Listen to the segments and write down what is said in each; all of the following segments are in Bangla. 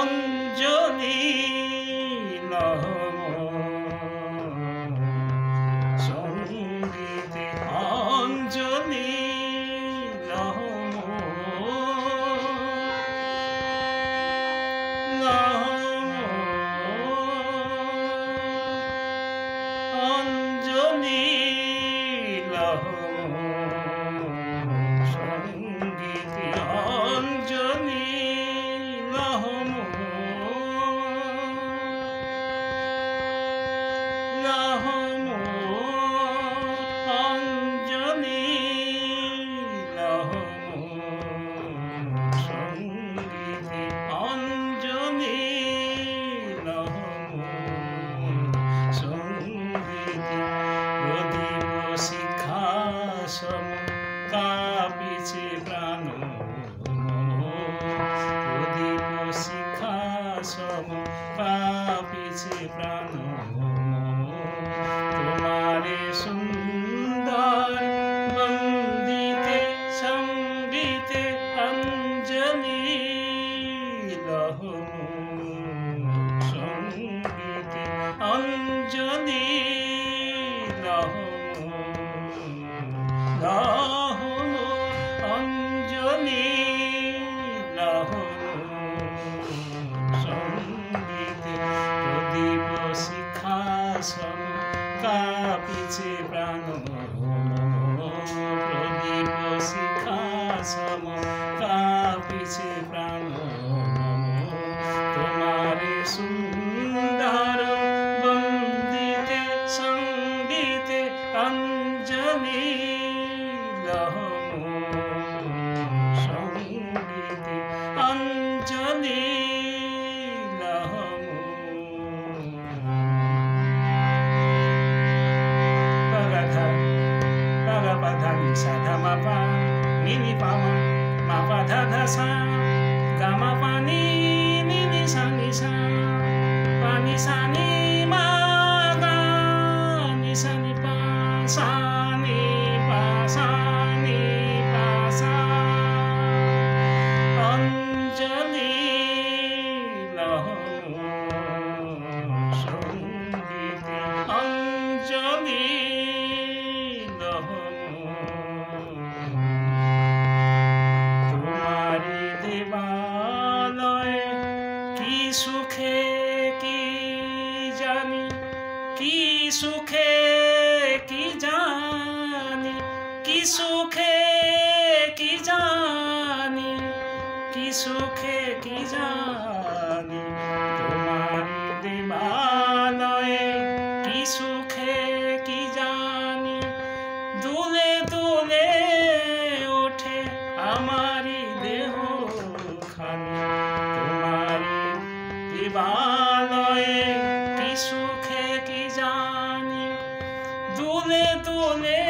অঞ্জলি লহম সঙ্গীতে অঞ্জলি লহম অঞ্জলি লহম সঙ্গীতে অঞ্জলি লহম লহম অঞ্জলি লহম সঙ্গীতে অঞ্জলি লহম সঙ্গীতে প্রদীপ শিখাসম কাঁপিছে প্রাণ প্রদীপ শিখাসম কাঁপিছে প্রাণ তোমারে সুন্দর বন্দিতে সঙ্গীতে অঞ্জলি লহম সঙ্গীতে অঞ্জলি লহম লহম অঞ্জলি লহম সঙ্গীতে প্রদীপ শিখাসম কাঁপিছে প্রাণ প্রদীপ শিখাসম কাঁপিছে প্রাণ তোমারে সুন্দর বন্দিতে সঙ্গীতে অঞ্জলি লহম সঙ্গীতে অঞ্জলি লহম sa dha ma pa ni ni pa ma pa dha dha sa ga ma pa ni ni ni sa pa ni sa ni ma ga ni sa ni pa sa ni pa sa ni pa sa অঞ্জলি লহম সঙ্গীতে অঞ্জলি কি সুখে কি জানি কি সুখে কি জানি কি সুখে কি জানি কি সুখে কি জানি তোমার দেবালয়ে কি সুখে কি জানি দুলে দুলে ওঠে আমারি দেহ খানি দেবালয়ে কি সুখে কি জানি দুলে দুলে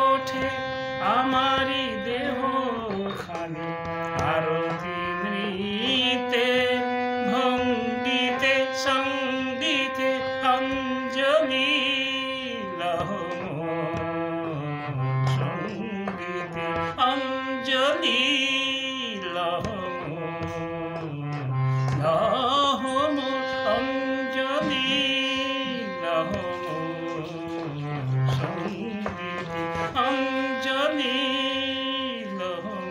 ওঠে আমারি দেহ খানি আরতি নৃত্যে ভঙ্গিতে সঙ্গীতে অঞ্জলি লহম সঙ্গীতে অঞ্জলি লহম লহম অঞ্জলি লহম সঙ্গীতে অঞ্জলি লহম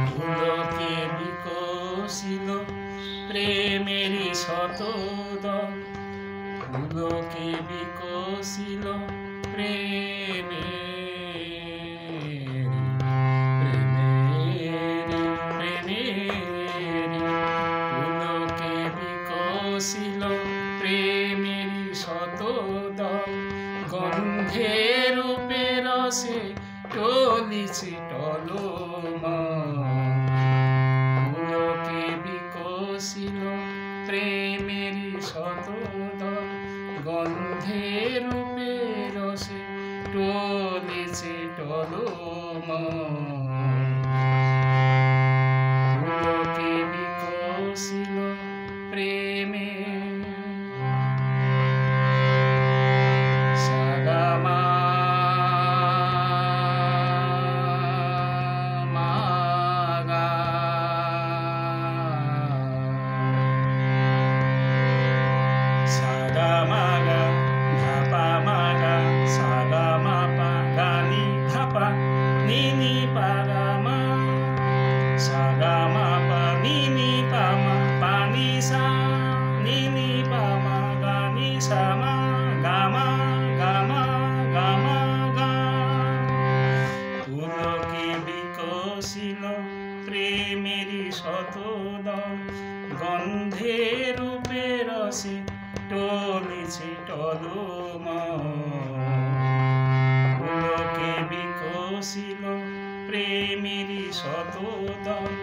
পুলকে বিকশিল প্রেমেরই শতদল পুলকে বিকশিল পুলকে বিকশিল প্রেমেরই শতদল গন্ধে রূপে রসে টলিছে টলমা পুলকে বিকশিল প্রেমেরই শতদল গন্ধে রূপে রসে টলিছে টলমা পুলকে বিকশিল প্রেমে সাগামা মাগা শত দল গন্ধে রূপে রসে টলেছে টলমল পুলকে বিকশিল প্রেমেরই শত দল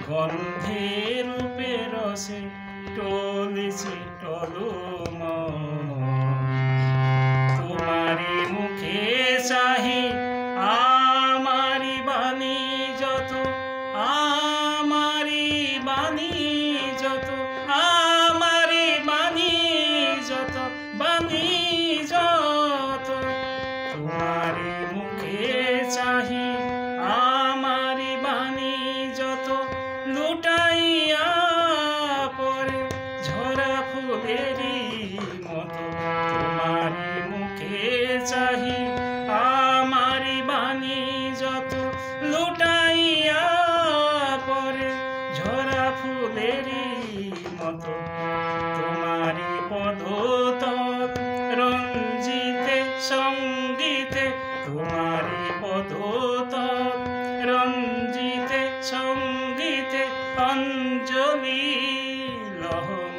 গন্ধে রূপে রসে টলেছে টলমল তোমারি মুখে চাহি আমারি বাণী যত আমারি বাণী যত আমারি বাণী যত বাণী যত তোমারি মুখে চাহি আমারি বাণী যত লুটাইয়া পরে ঝরা ফুলেরই মতো তোমারি মুখে চাহি আমারি বাণী যত লুটাইয়া পরে ঝরা ফুলেরই মতো তোমারি পদতল রঞ্জিতে সঙ্গীতে তোমারি পদতল রঞ্জিতে সঙ্গীতে অঞ্জলি লহম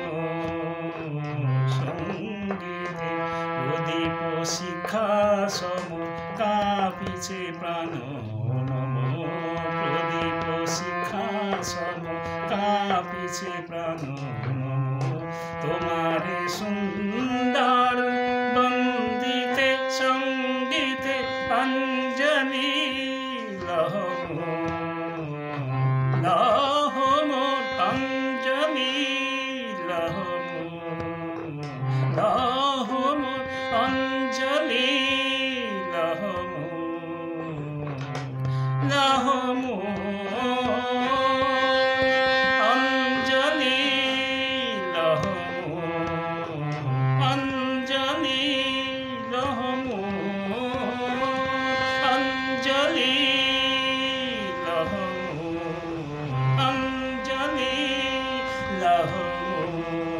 সঙ্গীতে প্রদীপ শিখা সম কাঁপিছে প্রাণ মম প্রদীপ শিখা সম কাঁপিছে প্রাণ মম তোমারে সুন্দর বন্দিতে সঙ্গীতে অঞ্জলি লহম লহম অঞ্জলি লহম লহম অঞ্জলি লহম লহম অঞ্জলি লহম অঞ্জলি লহম অঞ্জলি লহম অঞ্জলি লহম